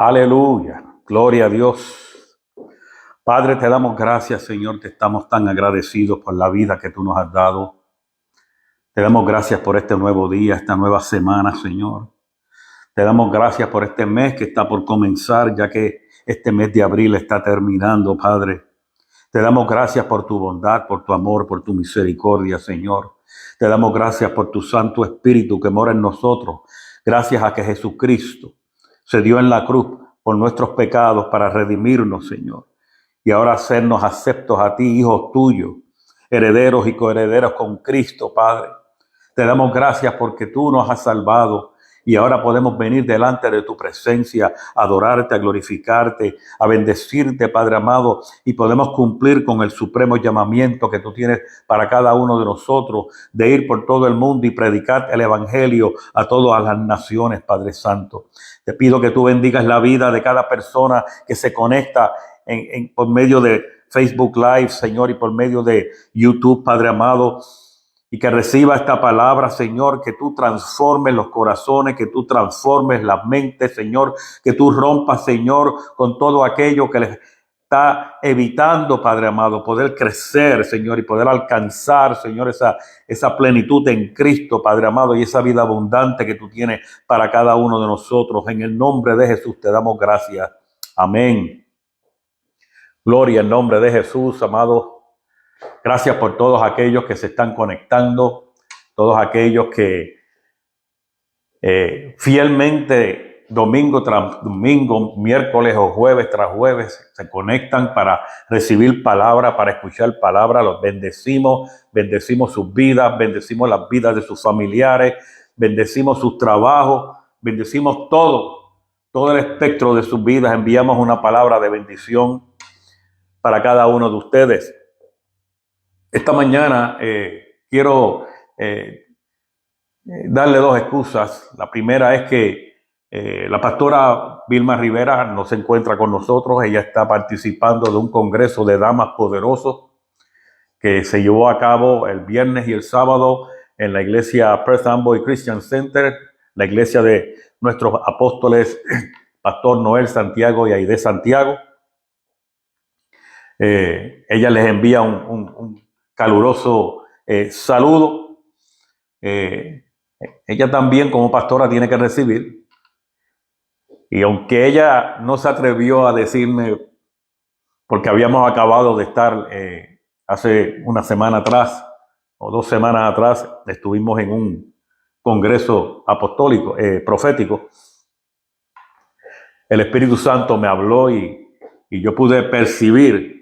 Aleluya, gloria a Dios. Padre, te damos gracias, Señor, que estamos tan agradecidos por la vida que tú nos has dado. Te damos gracias por este nuevo día, esta nueva semana, Señor. Te damos gracias por este mes que está por comenzar, ya que este mes de abril está terminando, Padre. Te damos gracias por tu bondad, por tu amor, por tu misericordia, Señor. Te damos gracias por tu Santo Espíritu que mora en nosotros. Gracias a que Jesucristo se dio en la cruz por nuestros pecados para redimirnos, Señor. Y ahora hacernos aceptos a ti, hijos tuyos, herederos y coherederos con Cristo, Padre. Te damos gracias porque tú nos has salvado y ahora podemos venir delante de tu presencia, a adorarte, a glorificarte, a bendecirte, Padre amado, y podemos cumplir con el supremo llamamiento que tú tienes para cada uno de nosotros, de ir por todo el mundo y predicar el evangelio a todas las naciones, Padre Santo. Te pido que tú bendigas la vida de cada persona que se conecta por medio de Facebook Live, Señor, y por medio de YouTube, Padre amado, y que reciba esta palabra, Señor, que tú transformes los corazones, que tú transformes las mentes, Señor, que tú rompas, Señor, con todo aquello que les está evitando, Padre amado, poder crecer, Señor, y poder alcanzar, Señor, esa plenitud en Cristo, Padre amado, y esa vida abundante que tú tienes para cada uno de nosotros. En el nombre de Jesús te damos gracias. Amén. Gloria al nombre de Jesús, amado. Gracias por todos aquellos que se están conectando, todos aquellos que fielmente domingo tras domingo, miércoles o jueves tras jueves se conectan para recibir palabra, para escuchar palabra. Los bendecimos, bendecimos sus vidas, bendecimos las vidas de sus familiares, bendecimos sus trabajos, bendecimos todo el espectro de sus vidas. Enviamos una palabra de bendición para cada uno de ustedes. Esta mañana quiero darle dos excusas. La primera es que la pastora Vilma Rivera no se encuentra con nosotros. Ella está participando de un congreso de damas poderosos que se llevó a cabo el viernes y el sábado en la iglesia Perth Amboy Christian Center, la iglesia de nuestros apóstoles, Pastor Noel Santiago y Aide Santiago. Ella les envía un caluroso saludo. Ella también como pastora tiene que recibir, y aunque ella no se atrevió a decirme, porque habíamos acabado de estar hace una semana atrás o 2 semanas atrás, estuvimos en un congreso apostólico, profético. El Espíritu Santo me habló y yo pude percibir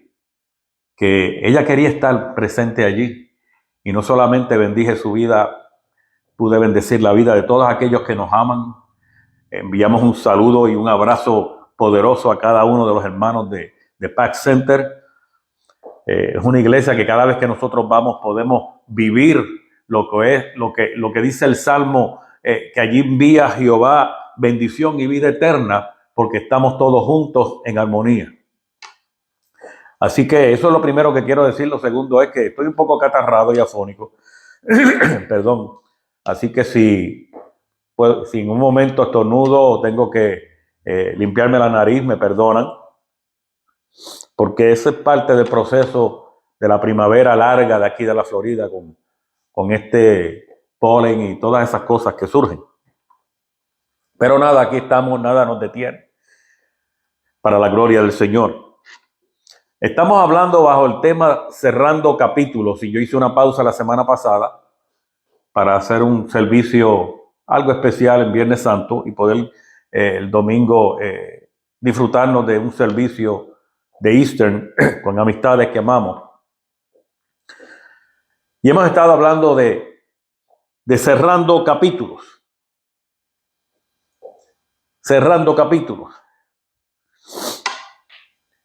que ella quería estar presente allí, y no solamente bendije su vida, pude bendecir la vida de todos aquellos que nos aman. Enviamos un saludo y un abrazo poderoso a cada uno de los hermanos de Pack Center. Es una iglesia que cada vez que nosotros vamos podemos vivir lo que dice el Salmo, que allí envía Jehová bendición y vida eterna, porque estamos todos juntos en armonía. Así que eso es lo primero que quiero decir. Lo segundo es que estoy un poco catarrado y afónico. Perdón. Así que si en un momento estornudo o tengo que limpiarme la nariz, me perdonan. Porque ese es parte del proceso de la primavera larga de aquí de la Florida con este polen y todas esas cosas que surgen. Pero nada, aquí estamos, nada nos detiene. Para la gloria del Señor. Estamos hablando bajo el tema cerrando capítulos, y yo hice una pausa la semana pasada para hacer un servicio algo especial en Viernes Santo y poder el domingo disfrutarnos de un servicio de Eastern con amistades que amamos. Y hemos estado hablando de cerrando capítulos. Cerrando capítulos.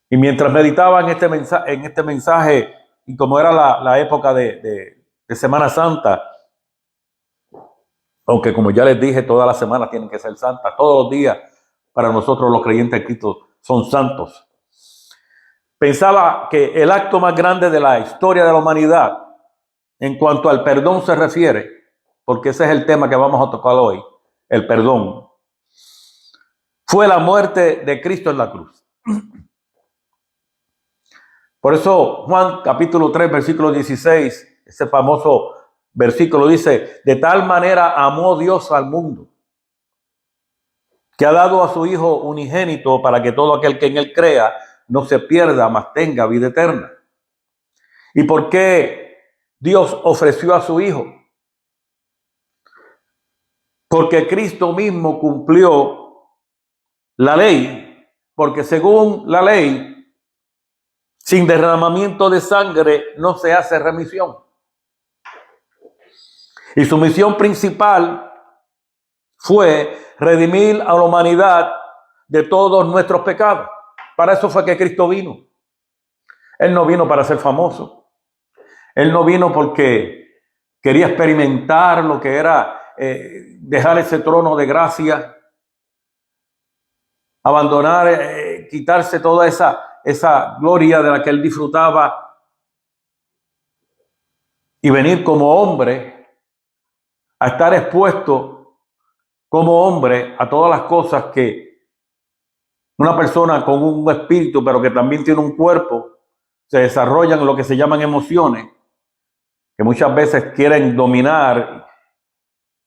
Y mientras meditaba en este mensaje, y como era la época de Semana Santa, aunque como ya les dije, todas las semanas tienen que ser santas, todos los días para nosotros los creyentes en Cristo son santos. Pensaba que el acto más grande de la historia de la humanidad, en cuanto al perdón se refiere, porque ese es el tema que vamos a tocar hoy, el perdón, fue la muerte de Cristo en la cruz. Por eso Juan capítulo 3, versículo 16, ese famoso versículo dice: de tal manera amó Dios al mundo, que ha dado a su Hijo unigénito, para que todo aquel que en él crea no se pierda, mas tenga vida eterna. ¿Y por qué Dios ofreció a su Hijo? Porque Cristo mismo cumplió la ley, porque según la ley, sin derramamiento de sangre no se hace remisión. Y su misión principal fue redimir a la humanidad de todos nuestros pecados. Para eso fue que Cristo vino. Él no vino para ser famoso. Él no vino porque quería experimentar lo que era dejar ese trono de gracia, abandonar, quitarse toda esa gloria de la que él disfrutaba y venir como hombre a estar expuesto como hombre a todas las cosas que una persona con un espíritu, pero que también tiene un cuerpo, se desarrollan en lo que se llaman emociones, que muchas veces quieren dominar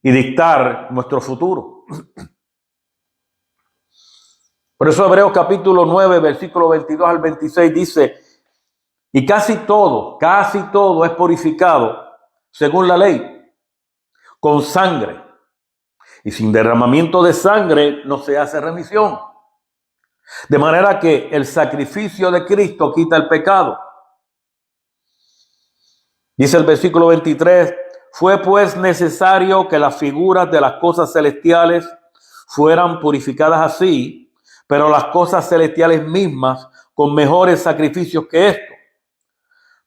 y dictar nuestro futuro. Por eso Hebreos capítulo 9, versículo 22 al 26 dice: y casi todo es purificado según la ley, con sangre. Y sin derramamiento de sangre no se hace remisión. De manera que el sacrificio de Cristo quita el pecado. Dice el versículo 23: fue pues necesario que las figuras de las cosas celestiales fueran purificadas así, pero las cosas celestiales mismas con mejores sacrificios que esto.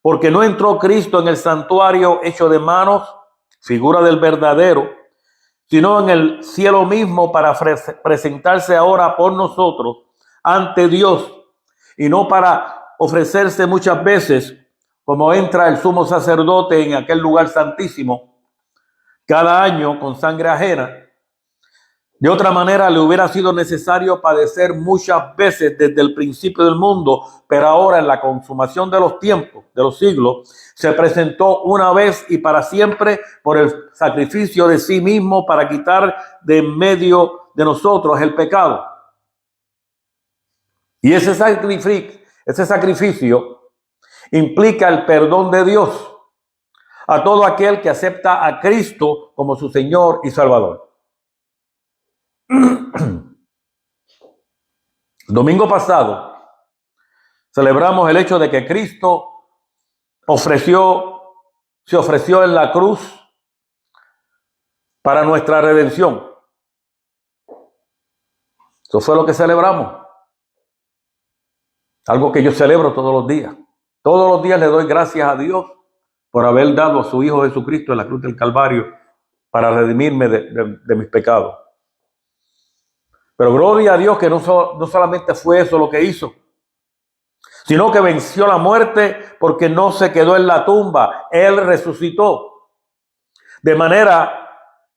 Porque no entró Cristo en el santuario hecho de manos, figura del verdadero, sino en el cielo mismo, para presentarse ahora por nosotros ante Dios, y no para ofrecerse muchas veces, como entra el sumo sacerdote en aquel lugar santísimo cada año con sangre ajena. De otra manera le hubiera sido necesario padecer muchas veces desde el principio del mundo, pero ahora en la consumación de los tiempos, de los siglos, se presentó una vez y para siempre por el sacrificio de sí mismo para quitar de en medio de nosotros el pecado. Y ese sacrificio implica el perdón de Dios a todo aquel que acepta a Cristo como su Señor y Salvador. Domingo pasado celebramos el hecho de que Cristo se ofreció en la cruz para nuestra redención. Eso fue lo que celebramos. Algo que yo celebro todos los días. Todos los días le doy gracias a Dios por haber dado a su Hijo Jesucristo en la cruz del Calvario para redimirme de mis pecados. Pero gloria a Dios que no solamente fue eso lo que hizo, sino que venció la muerte porque no se quedó en la tumba. Él resucitó. De manera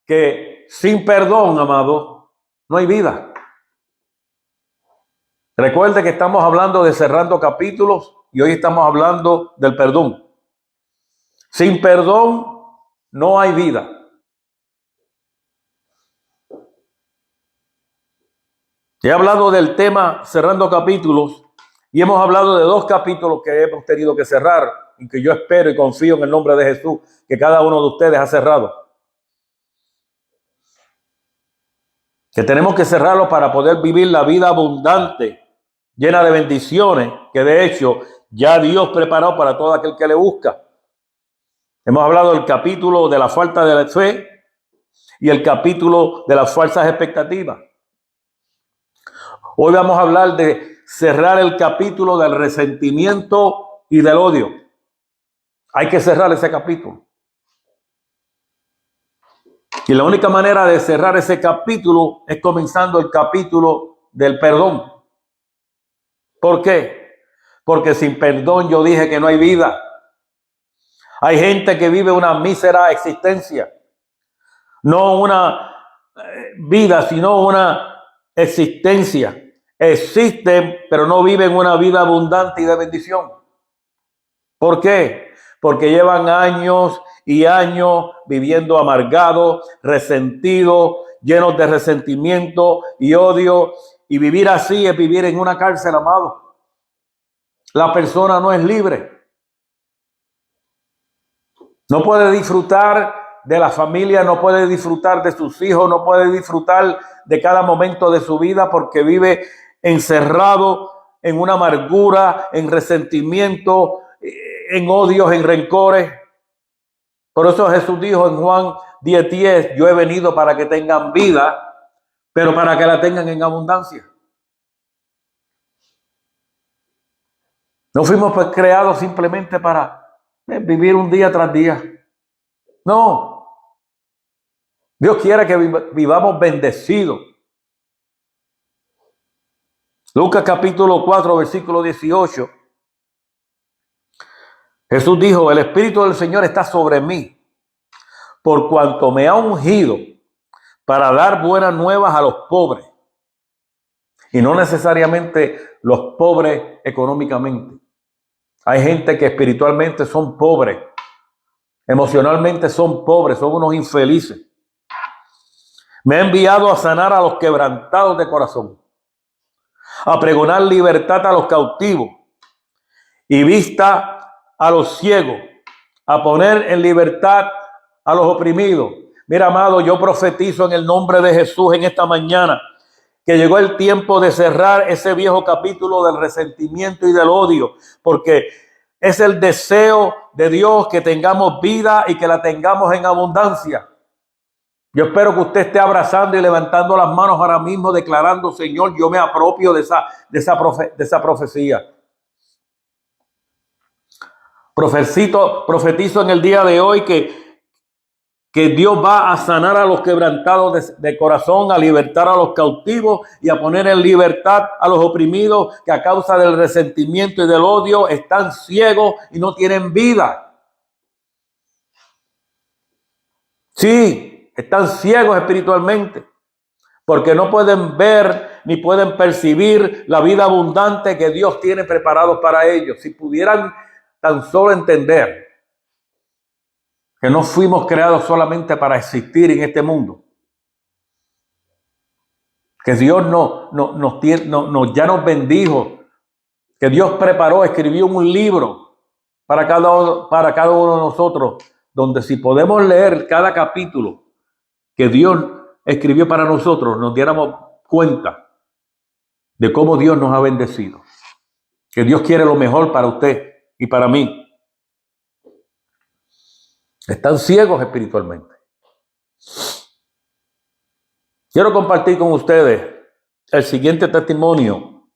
que sin perdón, amado, no hay vida. Recuerde que estamos hablando de cerrando capítulos y hoy estamos hablando del perdón. Sin perdón no hay vida. He hablado del tema cerrando capítulos y hemos hablado de 2 capítulos que hemos tenido que cerrar y que yo espero y confío en el nombre de Jesús que cada uno de ustedes ha cerrado. Que tenemos que cerrarlo para poder vivir la vida abundante, llena de bendiciones, que de hecho ya Dios preparó para todo aquel que le busca. Hemos hablado del capítulo de la falta de la fe y el capítulo de las falsas expectativas. Hoy vamos a hablar de cerrar el capítulo del resentimiento y del odio. Hay que cerrar ese capítulo. Y la única manera de cerrar ese capítulo es comenzando el capítulo del perdón. ¿Por qué? Porque sin perdón yo dije que no hay vida. Hay gente que vive una mísera existencia. No una vida, sino una existencia. Existen, pero no viven una vida abundante y de bendición. ¿Por qué? Porque llevan años y años viviendo amargados, resentidos, llenos de resentimiento y odio. Y vivir así es vivir en una cárcel, amado. La persona no es libre. No puede disfrutar de la familia, no puede disfrutar de sus hijos, no puede disfrutar de cada momento de su vida porque vive encerrado en una amargura, en resentimiento, en odios, en rencores. Por eso Jesús dijo en Juan 10:10, yo he venido para que tengan vida, pero para que la tengan en abundancia. No fuimos creados simplemente para vivir un día tras día. No. Dios quiere que vivamos bendecidos. Lucas capítulo 4, versículo 18. Jesús dijo, el Espíritu del Señor está sobre mí, por cuanto me ha ungido para dar buenas nuevas a los pobres. Y no necesariamente los pobres económicamente. Hay gente que espiritualmente son pobres, emocionalmente son pobres, son unos infelices. Me ha enviado a sanar a los quebrantados de corazón, a pregonar libertad a los cautivos y vista a los ciegos, a poner en libertad a los oprimidos. Mira, amado, yo profetizo en el nombre de Jesús en esta mañana que llegó el tiempo de cerrar ese viejo capítulo del resentimiento y del odio, porque es el deseo de Dios que tengamos vida y que la tengamos en abundancia. Yo espero que usted esté abrazando y levantando las manos ahora mismo, declarando, Señor, yo me apropio de esa profecía. Profetizo en el día de hoy que Dios va a sanar a los quebrantados de corazón, a libertar a los cautivos y a poner en libertad a los oprimidos que a causa del resentimiento y del odio están ciegos y no tienen vida. Sí, están ciegos espiritualmente porque no pueden ver ni pueden percibir la vida abundante que Dios tiene preparado para ellos. Si pudieran tan solo entender que no fuimos creados solamente para existir en este mundo, que Dios ya nos bendijo, que Dios preparó, escribió un libro para cada uno de nosotros, donde si podemos leer cada capítulo que Dios escribió para nosotros, nos diéramos cuenta de cómo Dios nos ha bendecido, que Dios quiere lo mejor para usted y para mí. Están ciegos espiritualmente. Quiero compartir con ustedes el siguiente testimonio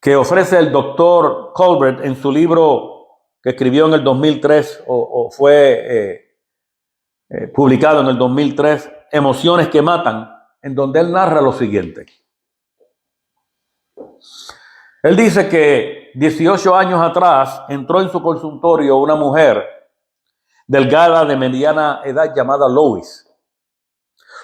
que ofrece el doctor Colbert en su libro que escribió en el 2003 o fue publicado en el 2003, Emociones que Matan, en donde él narra lo siguiente. Él dice que 18 años atrás entró en su consultorio una mujer delgada de mediana edad llamada Lois.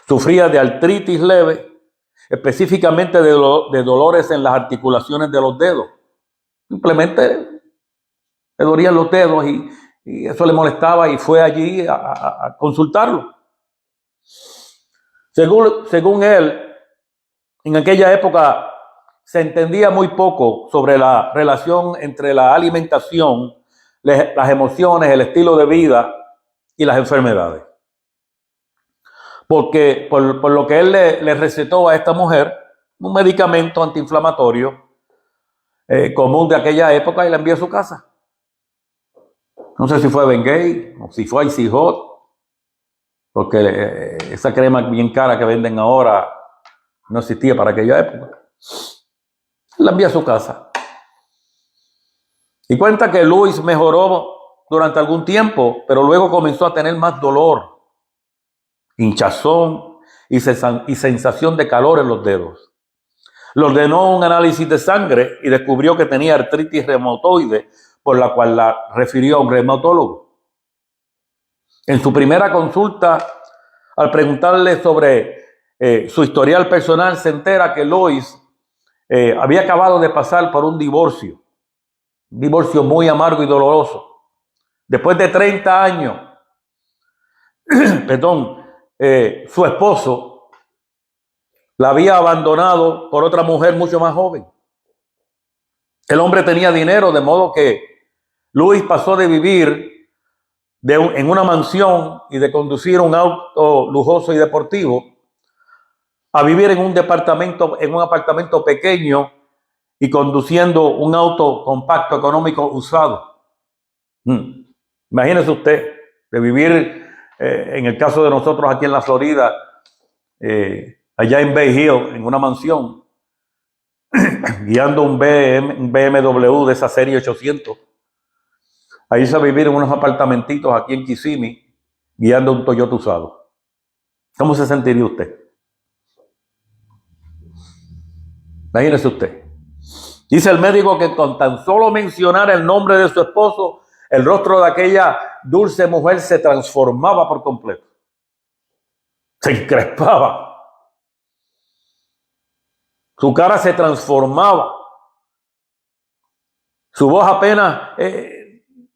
Sufría de artritis leve, específicamente de dolores en las articulaciones de los dedos. Simplemente le dolían los dedos y eso le molestaba y fue allí a consultarlo. Según él, en aquella época se entendía muy poco sobre la relación entre la alimentación, las emociones, el estilo de vida y las enfermedades. Porque por lo que él le recetó a esta mujer, un medicamento antiinflamatorio común de aquella época y la envió a su casa. No sé si fue Bengay o si fue Icy Hot, porque esa crema bien cara que venden ahora no existía para aquella época. La envió a su casa. Y cuenta que Luis mejoró durante algún tiempo, pero luego comenzó a tener más dolor, hinchazón y sensación de calor en los dedos. Le ordenó un análisis de sangre y descubrió que tenía artritis reumatoide, por la cual la refirió a un reumatólogo. En su primera consulta, al preguntarle sobre su historial personal, se entera que Lois había acabado de pasar por un divorcio muy amargo y doloroso. Después de 30 años, perdón, su esposo la había abandonado por otra mujer mucho más joven. El hombre tenía dinero, de modo que Luis pasó de vivir en una mansión y de conducir un auto lujoso y deportivo a vivir en un apartamento pequeño y conduciendo un auto compacto económico usado. Imagínese usted, de vivir, en el caso de nosotros aquí en la Florida, allá en Bay Hill, en una mansión, guiando un BMW de esa serie 800. Ahí se va a vivir en unos apartamentitos aquí en Kissimmee, guiando un Toyota usado. ¿Cómo se sentiría usted? Imagínese usted. Dice el médico que con tan solo mencionar el nombre de su esposo, el rostro de aquella dulce mujer se transformaba por completo. Se encrespaba. Su cara se transformaba. Su voz apenas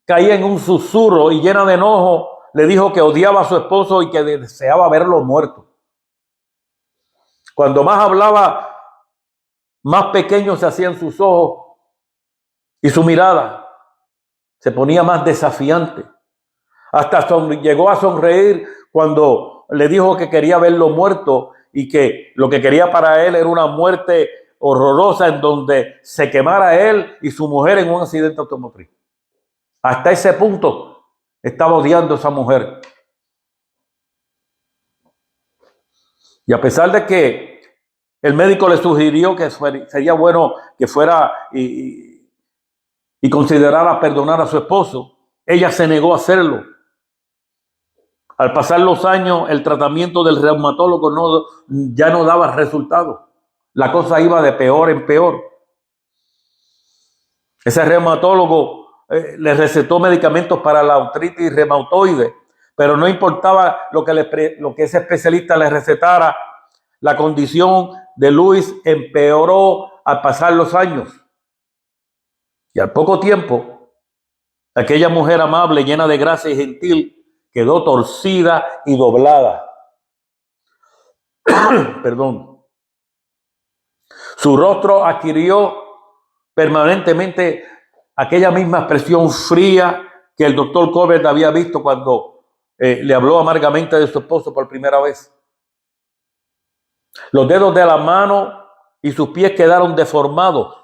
caía en un susurro y llena de enojo le dijo que odiaba a su esposo y que deseaba verlo muerto. Cuando más hablaba, más pequeños se hacían sus ojos y su mirada se ponía más desafiante. Hasta llegó a sonreír cuando le dijo que quería verlo muerto y que lo que quería para él era una muerte horrorosa en donde se quemara él y su mujer en un accidente automotriz. Hasta ese punto estaba odiando a esa mujer. Y a pesar de que el médico le sugirió que sería bueno que fuera y considerara perdonar a su esposo, ella se negó a hacerlo. Al pasar los años, el tratamiento del reumatólogo ya no daba resultados. La cosa iba de peor en peor. Ese reumatólogo le recetó medicamentos para la artritis reumatoide, pero no importaba lo que ese especialista le recetara, la condición de Luis empeoró al pasar los años. Y al poco tiempo, aquella mujer amable, llena de gracia y gentil, quedó torcida y doblada. Perdón. Su rostro adquirió permanentemente aquella misma expresión fría que el doctor Colbert había visto cuando le habló amargamente de su esposo por primera vez. Los dedos de la mano y sus pies quedaron deformados.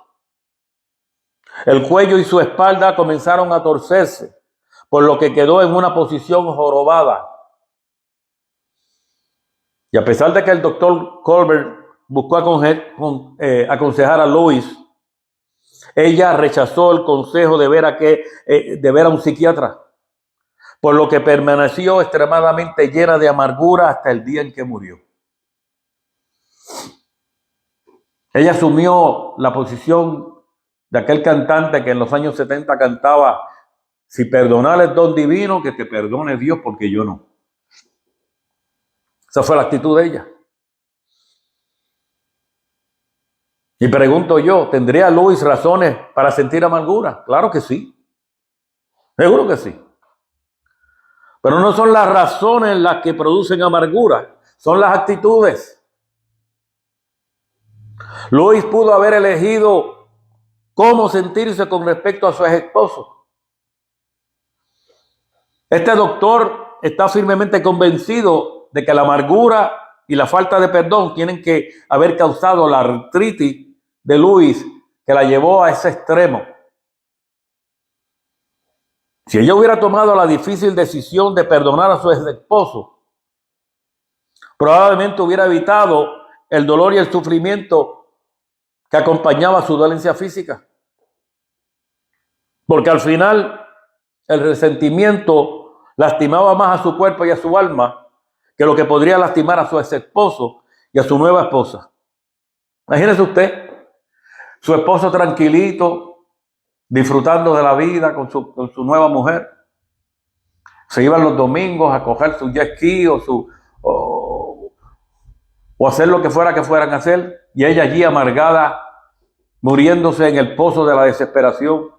El cuello y su espalda comenzaron a torcerse, por lo que quedó en una posición jorobada. Y a pesar de que el doctor Colbert buscó aconsejar a Lois, ella rechazó el consejo de ver a un psiquiatra, por lo que permaneció extremadamente llena de amargura hasta el día en que murió. Ella asumió la posición de aquel cantante que en los años 70 cantaba: si perdonar es don divino, que te perdone Dios, porque yo no. Esa fue la actitud de ella. Y pregunto yo, ¿tendría Luis razones para sentir amargura? Claro que sí. Seguro que sí. Pero no son las razones las que producen amargura, son las actitudes. Luis pudo haber elegido cómo sentirse con respecto a su ex esposo. Este doctor está firmemente convencido de que la amargura y la falta de perdón tienen que haber causado la artritis de Luis, que la llevó a ese extremo. Si ella hubiera tomado la difícil decisión de perdonar a su ex esposo, probablemente hubiera evitado el dolor y el sufrimiento que acompañaba su dolencia física. Porque al final el resentimiento lastimaba más a su cuerpo y a su alma que lo que podría lastimar a su ex esposo y a su nueva esposa. Imagínese usted, su esposo tranquilito, disfrutando de la vida con su nueva mujer. Se iban los domingos a coger su jet ski o o hacer lo que fueran a hacer, y ella allí amargada, muriéndose en el pozo de la desesperación,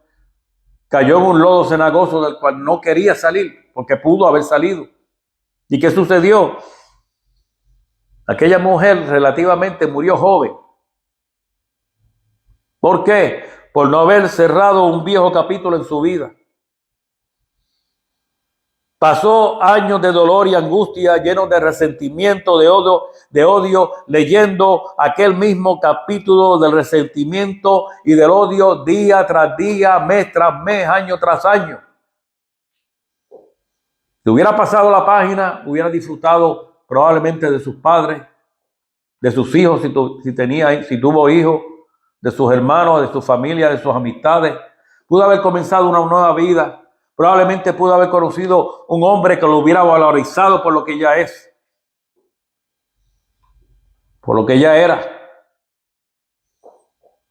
cayó en un lodo cenagoso del cual no quería salir, porque pudo haber salido. ¿Y qué sucedió? Aquella mujer relativamente murió joven. ¿Por qué? Por no haber cerrado un viejo capítulo en su vida. Pasó años de dolor y angustia, llenos de resentimiento, de odio, leyendo aquel mismo capítulo del resentimiento y del odio día tras día, mes tras mes, año tras año. Si hubiera pasado la página, hubiera disfrutado probablemente de sus padres, de sus hijos, si tuvo hijos, de sus hermanos, de su familia, de sus amistades. Pudo haber comenzado una nueva vida. Probablemente pudo haber conocido un hombre que lo hubiera valorizado por lo que ella es, por lo que ella era.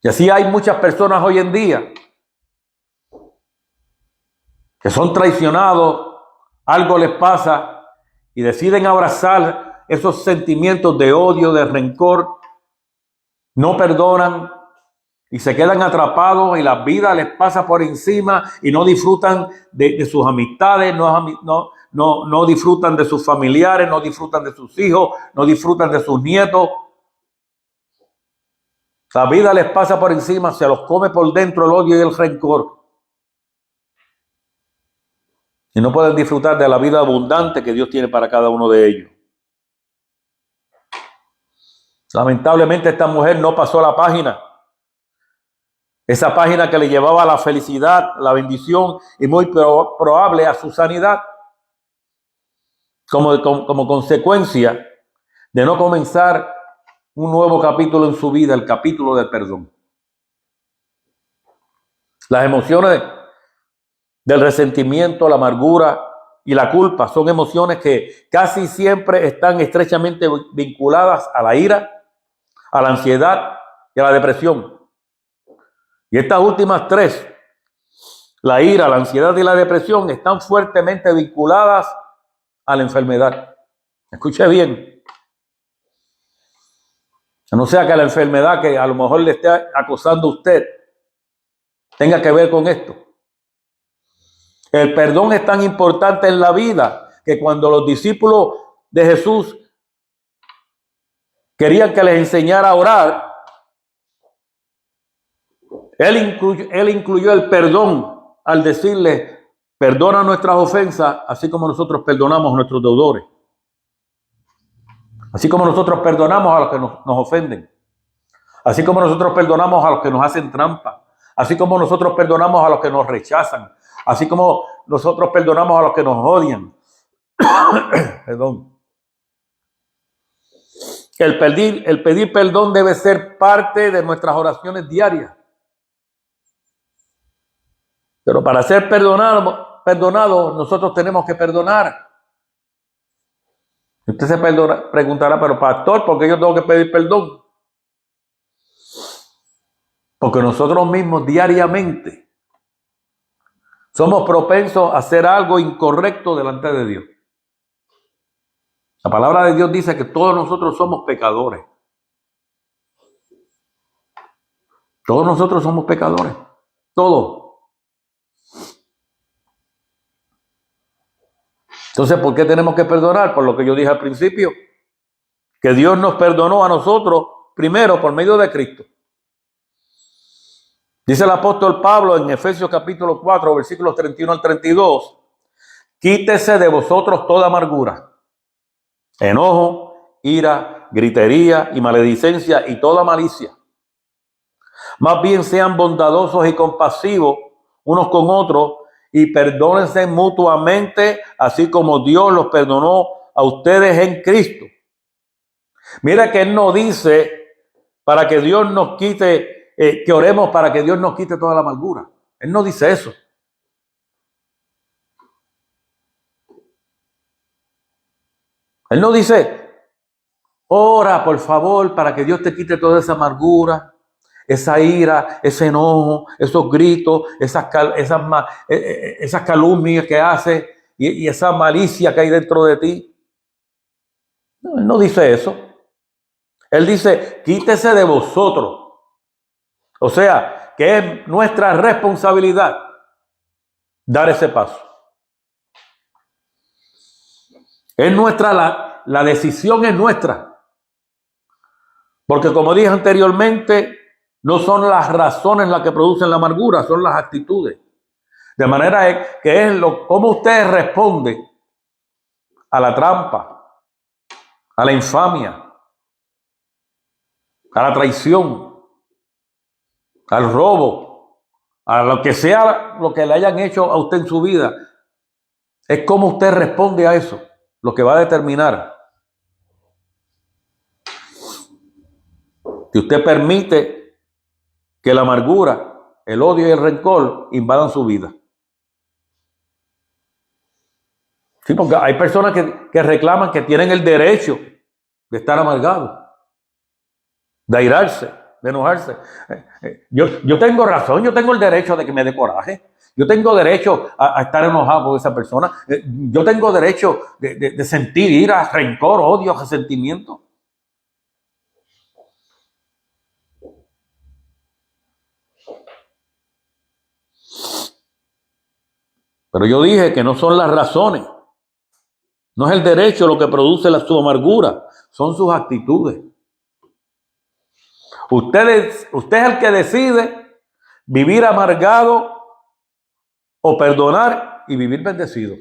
Y así hay muchas personas hoy en día que son traicionados, algo les pasa y deciden abrazar esos sentimientos de odio, de rencor, no perdonan y se quedan atrapados y la vida les pasa por encima y no disfrutan de sus amistades, no disfrutan de sus familiares, no disfrutan de sus hijos, no disfrutan de sus nietos. La vida les pasa por encima, se los come por dentro el odio y el rencor. Y no pueden disfrutar de la vida abundante que Dios tiene para cada uno de ellos. Lamentablemente esta mujer no pasó la página. Esa página que le llevaba a la felicidad, la bendición y muy probable a su sanidad. Como consecuencia de no comenzar un nuevo capítulo en su vida, el capítulo del perdón. Las emociones del resentimiento, la amargura y la culpa son emociones que casi siempre están estrechamente vinculadas a la ira, a la ansiedad y a la depresión. Y estas últimas tres, la ira, la ansiedad y la depresión, están fuertemente vinculadas a la enfermedad. Escuche bien. No sea que la enfermedad que a lo mejor le esté acosando a usted tenga que ver con esto. El perdón es tan importante en la vida que cuando los discípulos de Jesús querían que les enseñara a orar, Él incluyó el perdón al decirle, perdona nuestras ofensas, así como nosotros perdonamos a nuestros deudores. Así como nosotros perdonamos a los que nos ofenden. Así como nosotros perdonamos a los que nos hacen trampa. Así como nosotros perdonamos a los que nos rechazan. Así como nosotros perdonamos a los que nos odian. Perdón. El pedir perdón debe ser parte de nuestras oraciones diarias. Pero para ser perdonados, nosotros tenemos que perdonar. Usted se preguntará, pero pastor, ¿por qué yo tengo que pedir perdón? Porque nosotros mismos diariamente somos propensos a hacer algo incorrecto delante de Dios. La palabra de Dios dice que todos nosotros somos pecadores. Todos nosotros somos pecadores. Todos. Entonces, ¿por qué tenemos que perdonar? Por lo que yo dije al principio, que Dios nos perdonó a nosotros primero por medio de Cristo. Dice el apóstol Pablo en Efesios capítulo 4, versículos 31 al 32, quítese de vosotros toda amargura, enojo, ira, gritería y maledicencia y toda malicia. Más bien sean bondadosos y compasivos unos con otros, y perdónense mutuamente, así como Dios los perdonó a ustedes en Cristo. Mira que Él no dice para que Dios nos quite, que oremos para que Dios nos quite toda la amargura. Él no dice eso. Él no dice, ora por favor para que Dios te quite toda esa amargura, esa ira, ese enojo, esos gritos, esas calumnias que hace y esa malicia que hay dentro de ti. No, Él no dice eso. Él dice, quítese de vosotros. O sea, que es nuestra responsabilidad dar ese paso. Es nuestra, la decisión es nuestra. Porque como dije anteriormente, no son las razones las que producen la amargura, son las actitudes. De manera que es cómo usted responde a la trampa, a la infamia, a la traición, al robo, a lo que sea lo que le hayan hecho a usted en su vida. Es cómo usted responde a eso, lo que va a determinar si usted permite que la amargura, el odio y el rencor invadan su vida. Sí, porque hay personas que reclaman que tienen el derecho de estar amargados, de airarse, de enojarse. Yo tengo razón, yo tengo el derecho de que me dé coraje. Yo tengo derecho a estar enojado con esa persona. Yo tengo derecho de sentir ira, rencor, odio, resentimiento. Pero yo dije que no son las razones. No es el derecho lo que produce su amargura, son sus actitudes. Usted es el que decide vivir amargado o perdonar y vivir bendecido.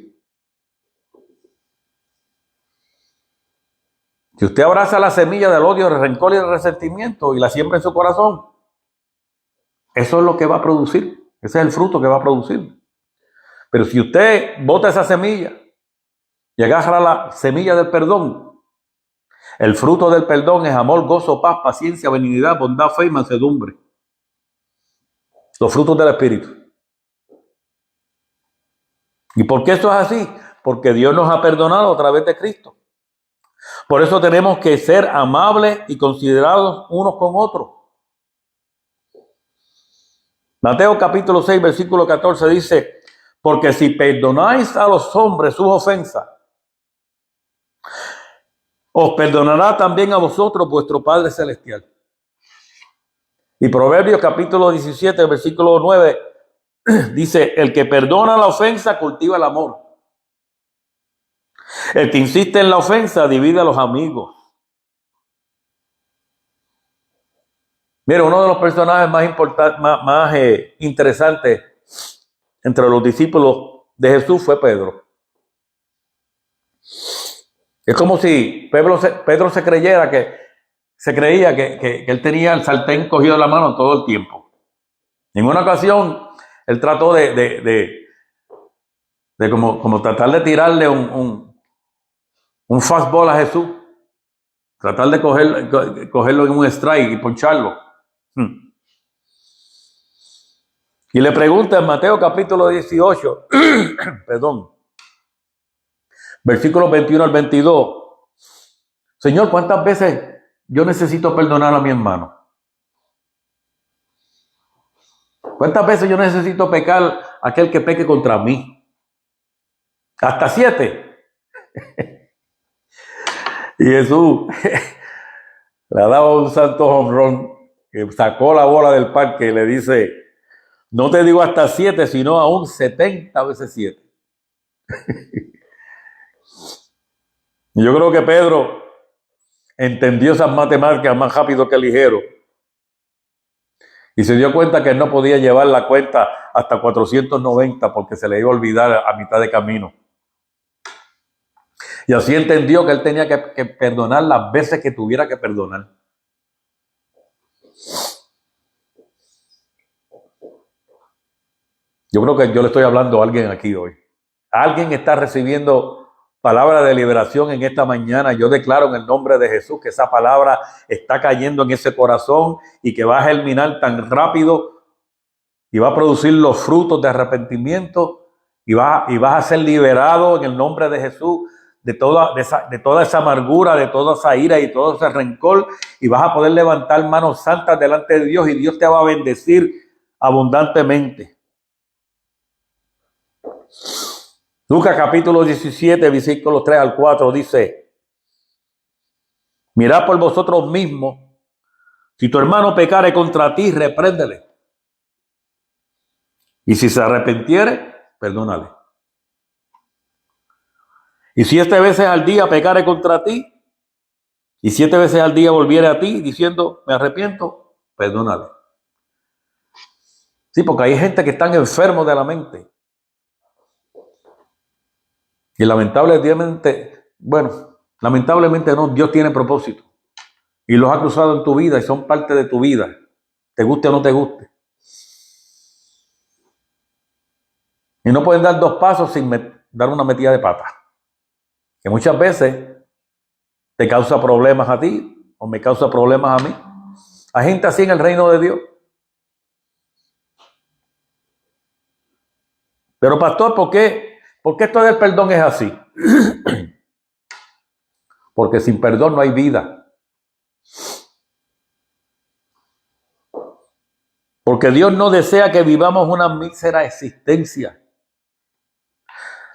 Si usted abraza la semilla del odio, del rencor y del resentimiento y la siembra en su corazón, eso es lo que va a producir. Ese es el fruto que va a producir. Pero si usted bota esa semilla y agarra la semilla del perdón, el fruto del perdón es amor, gozo, paz, paciencia, benignidad, bondad, fe y mansedumbre. Los frutos del Espíritu. ¿Y por qué eso es así? Porque Dios nos ha perdonado a través de Cristo. Por eso tenemos que ser amables y considerados unos con otros. Mateo capítulo 6, versículo 14 dice, porque si perdonáis a los hombres sus ofensas, os perdonará también a vosotros vuestro Padre Celestial. Y Proverbios capítulo 17, versículo 9, dice, el que perdona la ofensa cultiva el amor. El que insiste en la ofensa divide a los amigos. Mira, uno de los personajes más importantes, más interesantes entre los discípulos de Jesús fue Pedro. Es como si Pedro se creía que él tenía el sartén cogido de la mano todo el tiempo. En una ocasión, él trató de como tratar de tirarle un fastball a Jesús. Tratar de cogerlo en un strike y poncharlo. Y le pregunta en Mateo capítulo 18, perdón, versículos 21 al 22, Señor, ¿cuántas veces yo necesito perdonar a mi hermano? ¿Cuántas veces yo necesito pecar a aquel que peque contra mí? ¿Hasta 7? Y Jesús le daba un santo jonrón, que sacó la bola del parque y le dice, no te digo hasta 7, sino aún 70 veces 7. Y yo creo que Pedro entendió esas matemáticas más rápido que ligero. Y se dio cuenta que él no podía llevar la cuenta hasta 490 porque se le iba a olvidar a mitad de camino. Y así entendió que él tenía que perdonar las veces que tuviera que perdonar. Yo creo que yo le estoy hablando a alguien aquí hoy. Alguien está recibiendo palabra de liberación en esta mañana. Yo declaro en el nombre de Jesús que esa palabra está cayendo en ese corazón y que va a germinar tan rápido y va a producir los frutos de arrepentimiento y vas a ser liberado en el nombre de Jesús de toda esa amargura, de toda esa ira y todo ese rencor, y vas a poder levantar manos santas delante de Dios y Dios te va a bendecir abundantemente. Lucas capítulo 17, versículos 3 al 4 dice, Mirad por vosotros mismos. Si tu hermano pecare contra ti, repréndele. Y si se arrepintiere, perdónale. Y 7 veces al día pecare contra ti, y 7 veces al día volviere a ti diciendo, me arrepiento, perdónale. Sí, porque hay gente que están enfermos de la mente. Y lamentablemente no, Dios tiene propósito. Y los ha cruzado en tu vida y son parte de tu vida. Te guste o no te guste. Y no pueden dar 2 pasos sin dar una metida de pata. Que muchas veces te causa problemas a ti o me causa problemas a mí. Hay gente así en el reino de Dios. Pero pastor, ¿por qué esto del perdón es así? Porque sin perdón no hay vida. Porque Dios no desea que vivamos una mísera existencia.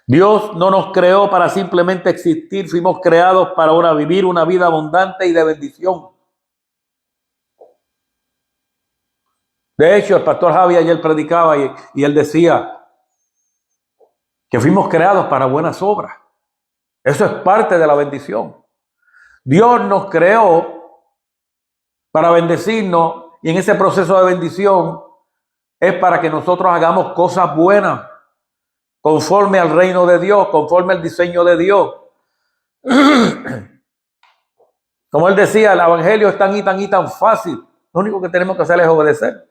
Dios no nos creó para simplemente existir, fuimos creados para vivir una vida abundante y de bendición. De hecho, el pastor Javi ayer predicaba y él decía que fuimos creados para buenas obras. Eso es parte de la bendición. Dios nos creó para bendecirnos y en ese proceso de bendición es para que nosotros hagamos cosas buenas conforme al reino de Dios, conforme al diseño de Dios. Como él decía, el evangelio es tan fácil. Lo único que tenemos que hacer es obedecer.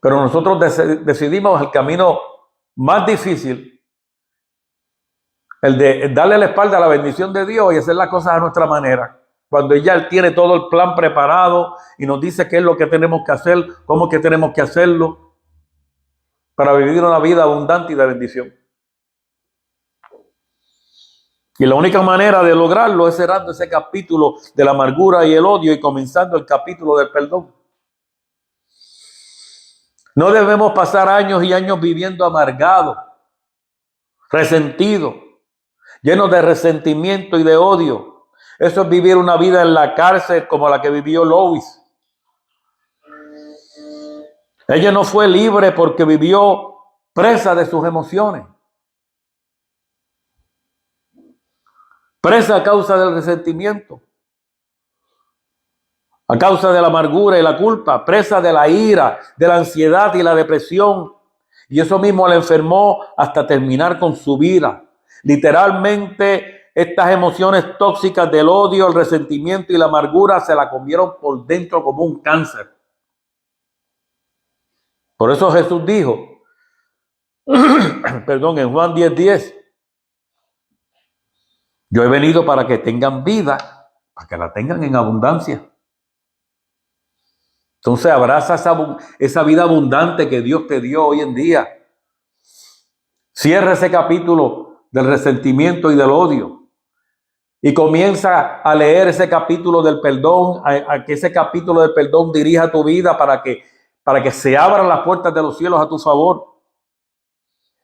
Pero nosotros decidimos el camino más difícil, el de darle la espalda a la bendición de Dios y hacer las cosas a nuestra manera. Cuando ya Él tiene todo el plan preparado y nos dice qué es lo que tenemos que hacer, cómo es que tenemos que hacerlo para vivir una vida abundante y de bendición. Y la única manera de lograrlo es cerrando ese capítulo de la amargura y el odio y comenzando el capítulo del perdón. No debemos pasar años y años viviendo amargados, resentidos, llenos de resentimiento y de odio. Eso es vivir una vida en la cárcel como la que vivió Lois. Ella no fue libre porque vivió presa de sus emociones. Presa a causa del resentimiento. A causa de la amargura y la culpa. Presa de la ira, de la ansiedad y la depresión. Y eso mismo la enfermó hasta terminar con su vida. Literalmente, estas emociones tóxicas del odio, el resentimiento y la amargura se la comieron por dentro como un cáncer. Por eso Jesús dijo, en Juan 10:10, yo he venido para que tengan vida, para que la tengan en abundancia. Entonces abraza esa vida abundante que Dios te dio hoy en día. Cierra ese capítulo del resentimiento y del odio. Y comienza a leer ese capítulo del perdón, a que ese capítulo del perdón dirija tu vida para que se abran las puertas de los cielos a tu favor.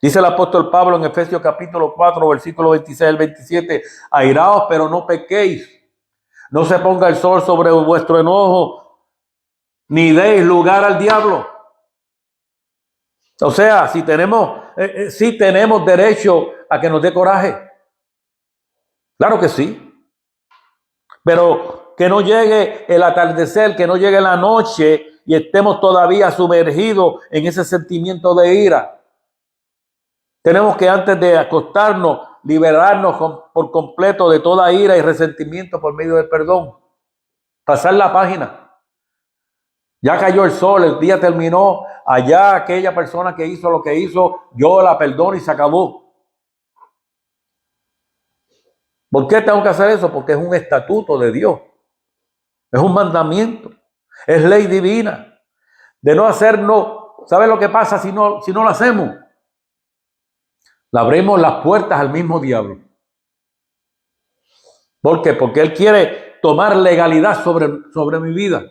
Dice el apóstol Pablo en Efesios capítulo 4, versículo 26 al 27, airaos, pero no pequéis. No se ponga el sol sobre vuestro enojo, ni deis lugar al diablo. O sea, sí tenemos derecho a que nos dé coraje. Claro que sí. Pero que no llegue el atardecer, que no llegue la noche y estemos todavía sumergidos en ese sentimiento de ira. Tenemos que antes de acostarnos, liberarnos por completo de toda ira y resentimiento por medio del perdón. Pasar la página. Ya cayó el sol, el día terminó. Allá aquella persona que hizo lo que hizo, yo la perdono y se acabó. ¿Por qué tengo que hacer eso? Porque es un estatuto de Dios. Es un mandamiento. Es ley divina. De no hacernos, ¿sabe lo que pasa si no lo hacemos? Le abrimos las puertas al mismo diablo. ¿Por qué? Porque él quiere tomar legalidad sobre mi vida.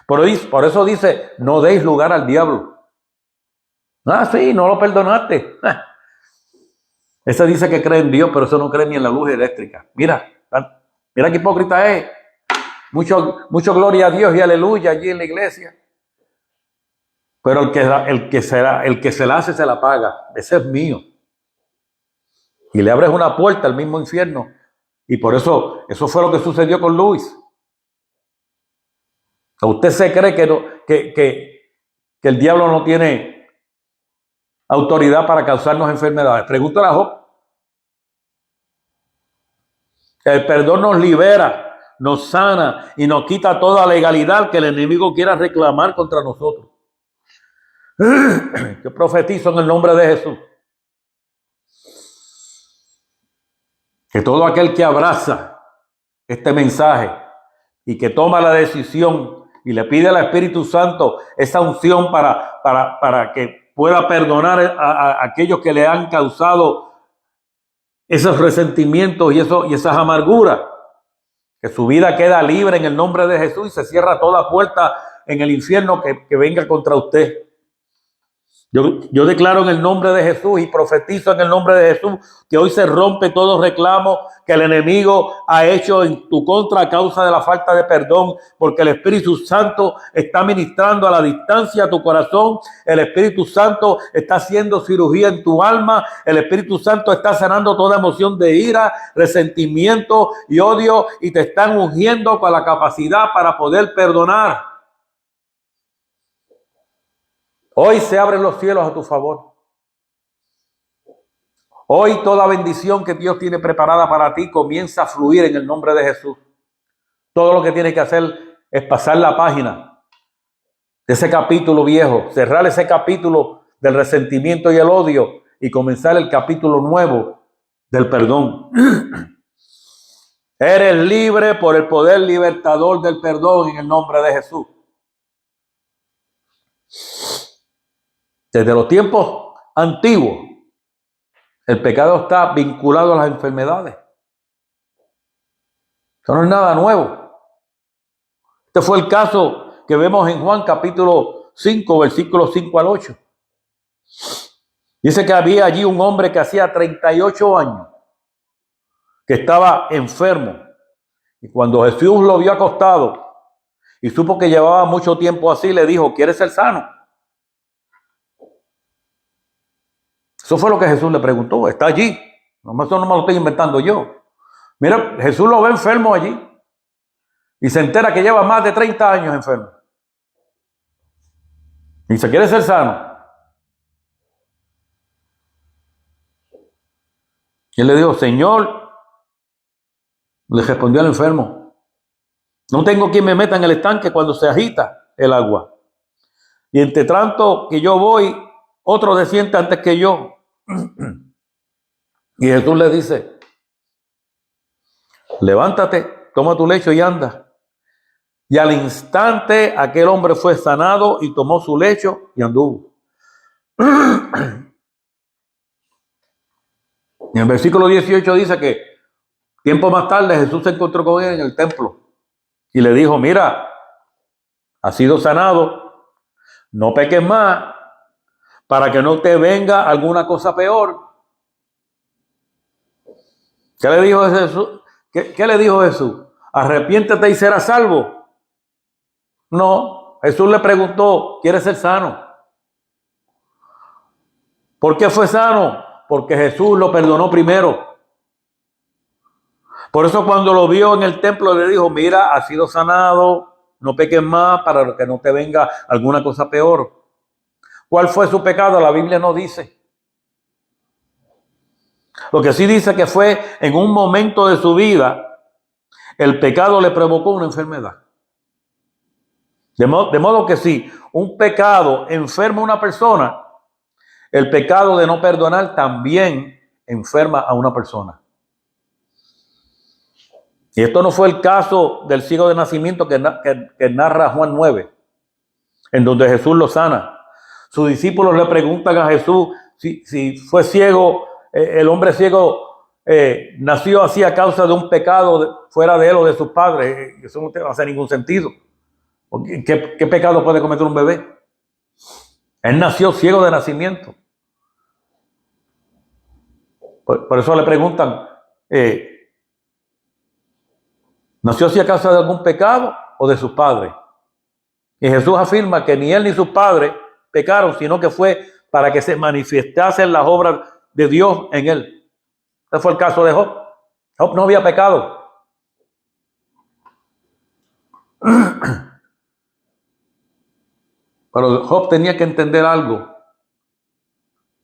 Por eso dice, no deis lugar al diablo. Ah, sí, no lo perdonaste. Ese dice que cree en Dios, pero eso no cree ni en la luz eléctrica. Mira qué hipócrita es. Mucho gloria a Dios y aleluya allí en la iglesia. Pero el que se la hace se la paga. Ese es mío. Y le abres una puerta al mismo infierno. Y por eso fue lo que sucedió con Luis. ¿Usted se cree que el diablo no tiene autoridad para causarnos enfermedades? Pregúntale a Job. El perdón nos libera, nos sana y nos quita toda legalidad que el enemigo quiera reclamar contra nosotros. Yo profetizo en el nombre de Jesús que todo aquel que abraza este mensaje y que toma la decisión y le pide al Espíritu Santo esa unción para que pueda perdonar a aquellos que le han causado esos resentimientos y esas amarguras, que su vida queda libre en el nombre de Jesús y se cierra toda puerta en el infierno que venga contra usted. Yo declaro en el nombre de Jesús y profetizo en el nombre de Jesús que hoy se rompe todo reclamo que el enemigo ha hecho en tu contra a causa de la falta de perdón, porque el Espíritu Santo está ministrando a la distancia a tu corazón. El Espíritu Santo está haciendo cirugía en tu alma. El Espíritu Santo está sanando toda emoción de ira, resentimiento y odio, y te están ungiendo con la capacidad para poder perdonar. Hoy se abren los cielos a tu favor. Hoy toda bendición que Dios tiene preparada para ti comienza a fluir en el nombre de Jesús. Todo lo que tienes que hacer es pasar la página de ese capítulo viejo, cerrar ese capítulo del resentimiento y el odio y comenzar el capítulo nuevo del perdón. Eres libre por el poder libertador del perdón en el nombre de Jesús. Desde los tiempos antiguos, el pecado está vinculado a las enfermedades. Eso no es nada nuevo. Este fue el caso que vemos en Juan capítulo 5, versículos 5 al 8. Dice que había allí un hombre que hacía 38 años, que estaba enfermo. Y cuando Jesús lo vio acostado y supo que llevaba mucho tiempo así, le dijo: ¿quieres ser sano? Eso fue lo que Jesús le preguntó. Está allí. Eso no me lo estoy inventando yo. Mira, Jesús lo ve enfermo allí y se entera que lleva más de 30 años enfermo. Y se quiere ser sano. Y él le dijo: Señor, le respondió al enfermo, no tengo quien me meta en el estanque cuando se agita el agua. Y entre tanto que yo voy, otro desciende antes que yo. Y Jesús le dice: levántate, toma tu lecho y anda. Y al instante aquel hombre fue sanado y tomó su lecho y anduvo. Y en el versículo 18 dice que tiempo más tarde Jesús se encontró con él en el templo y le dijo: mira, has sido sanado, no peques más para que no te venga alguna cosa peor. ¿Qué le dijo Jesús? ¿Qué le dijo Jesús? Arrepiéntete y serás salvo. No, Jesús le preguntó: ¿quieres ser sano? ¿Por qué fue sano? Porque Jesús lo perdonó primero. Por eso cuando lo vio en el templo le dijo: mira, has sido sanado, no peques más para que no te venga alguna cosa peor. ¿Cuál fue su pecado? La Biblia no dice. Lo que sí dice que fue en un momento de su vida, el pecado le provocó una enfermedad. De modo que si un pecado enferma a una persona, el pecado de no perdonar también enferma a una persona. Y esto no fue el caso del ciego de nacimiento que narra Juan 9, en donde Jesús lo sana. Sus discípulos le preguntan a Jesús si fue ciego, el hombre ciego nació así a causa de un pecado fuera de él o de sus padres. Eso no hace ningún sentido. ¿Qué pecado puede cometer un bebé? Él nació ciego de nacimiento. Por eso le preguntan, ¿nació así a causa de algún pecado o de sus padres? Y Jesús afirma que ni él ni sus padres pecaron, sino que fue para que se manifestasen las obras de Dios en él. Ese fue el caso de Job. Job no había pecado. Pero Job tenía que entender algo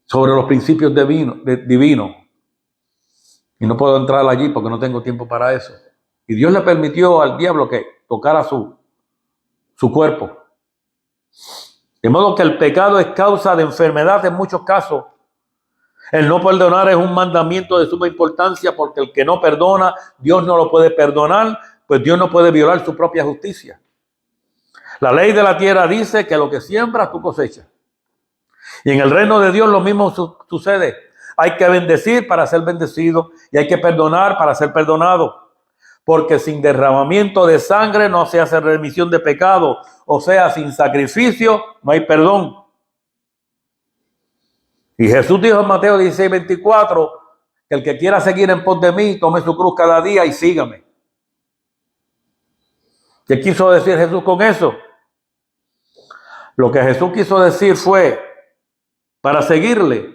sobre los principios divinos. Y no puedo entrar allí porque no tengo tiempo para eso. Y Dios le permitió al diablo que tocara su cuerpo. De modo que el pecado es causa de enfermedad en muchos casos. El no perdonar es un mandamiento de suma importancia porque el que no perdona, Dios no lo puede perdonar, pues Dios no puede violar su propia justicia. La ley de la tierra dice que lo que siembras tú cosechas. Y en el reino de Dios lo mismo sucede. Hay que bendecir para ser bendecido y hay que perdonar para ser perdonado. Porque sin derramamiento de sangre no se hace remisión de pecado. O sea, sin sacrificio no hay perdón. Y Jesús dijo en Mateo 16:24 que el que quiera seguir en pos de mí, tome su cruz cada día y sígame. ¿Qué quiso decir Jesús con eso? Lo que Jesús quiso decir fue, para seguirle,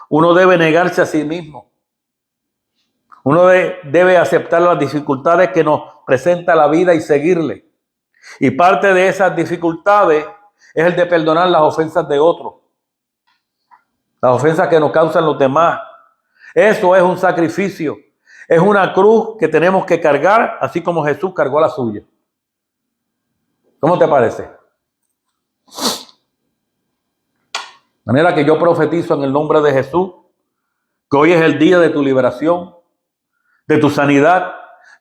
uno debe negarse a sí mismo. Uno debe aceptar las dificultades que nos presenta la vida y seguirle. Y parte de esas dificultades es el de perdonar las ofensas de otros. Las ofensas que nos causan los demás. Eso es un sacrificio. Es una cruz que tenemos que cargar, así como Jesús cargó la suya. ¿Cómo te parece? De manera que yo profetizo en el nombre de Jesús que hoy es el día de tu liberación, de tu sanidad.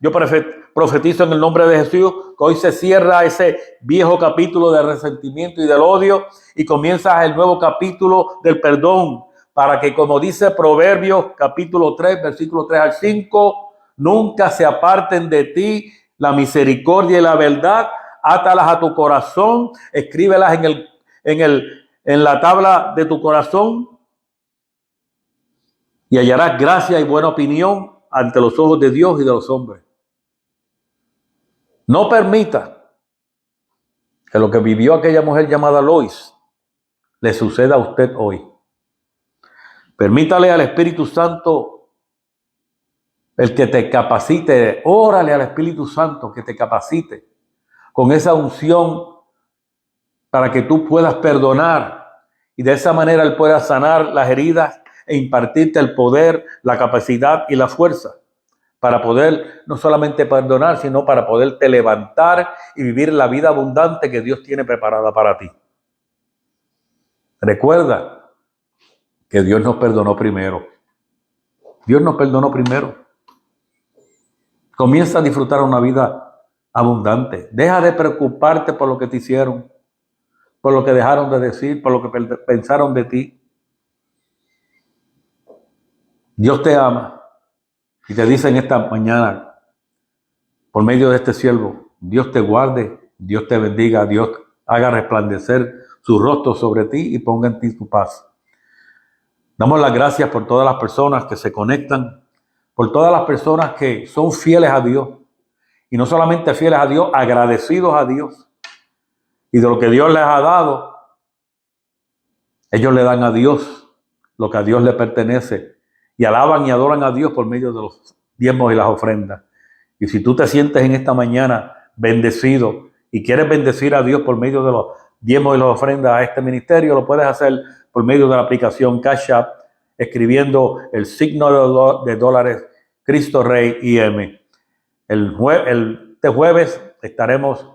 Yo profetizo en el nombre de Jesús que hoy se cierra ese viejo capítulo de resentimiento y del odio y comienza el nuevo capítulo del perdón, para que, como dice Proverbios capítulo 3, versículo 3 al 5, nunca se aparten de ti la misericordia y la verdad. Átalas a tu corazón, escríbelas en la tabla de tu corazón y hallarás gracia y buena opinión ante los ojos de Dios y de los hombres. No permita que lo que vivió aquella mujer llamada Lois le suceda a usted hoy. Permítale al Espíritu Santo el que te capacite. Órale al Espíritu Santo que te capacite con esa unción para que tú puedas perdonar y de esa manera Él pueda sanar las heridas e impartirte el poder, la capacidad y la fuerza para poder no solamente perdonar, sino para poderte levantar y vivir la vida abundante que Dios tiene preparada para ti. Recuerda que Dios nos perdonó primero. Dios nos perdonó primero. Comienza a disfrutar una vida abundante. Deja de preocuparte por lo que te hicieron, por lo que dejaron de decir, por lo que pensaron de ti. Dios te ama y te dice en esta mañana, por medio de este siervo, Dios te guarde, Dios te bendiga, Dios haga resplandecer su rostro sobre ti y ponga en ti su paz. Damos las gracias por todas las personas que se conectan, por todas las personas que son fieles a Dios. Y no solamente fieles a Dios, agradecidos a Dios. Y de lo que Dios les ha dado, ellos le dan a Dios lo que a Dios le pertenece. Y alaban y adoran a Dios por medio de los diezmos y las ofrendas. Y si tú te sientes en esta mañana bendecido y quieres bendecir a Dios por medio de los diezmos y las ofrendas a este ministerio, lo puedes hacer por medio de la aplicación Cash App, escribiendo el signo de dólares Cristo Rey IM. Este jueves estaremos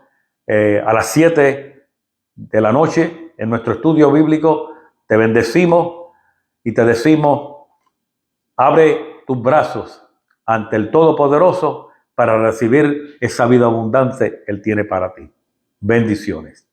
a las 7 de la noche en nuestro estudio bíblico. Te bendecimos y te decimos, abre tus brazos ante el Todopoderoso para recibir esa vida abundante que Él tiene para ti. Bendiciones.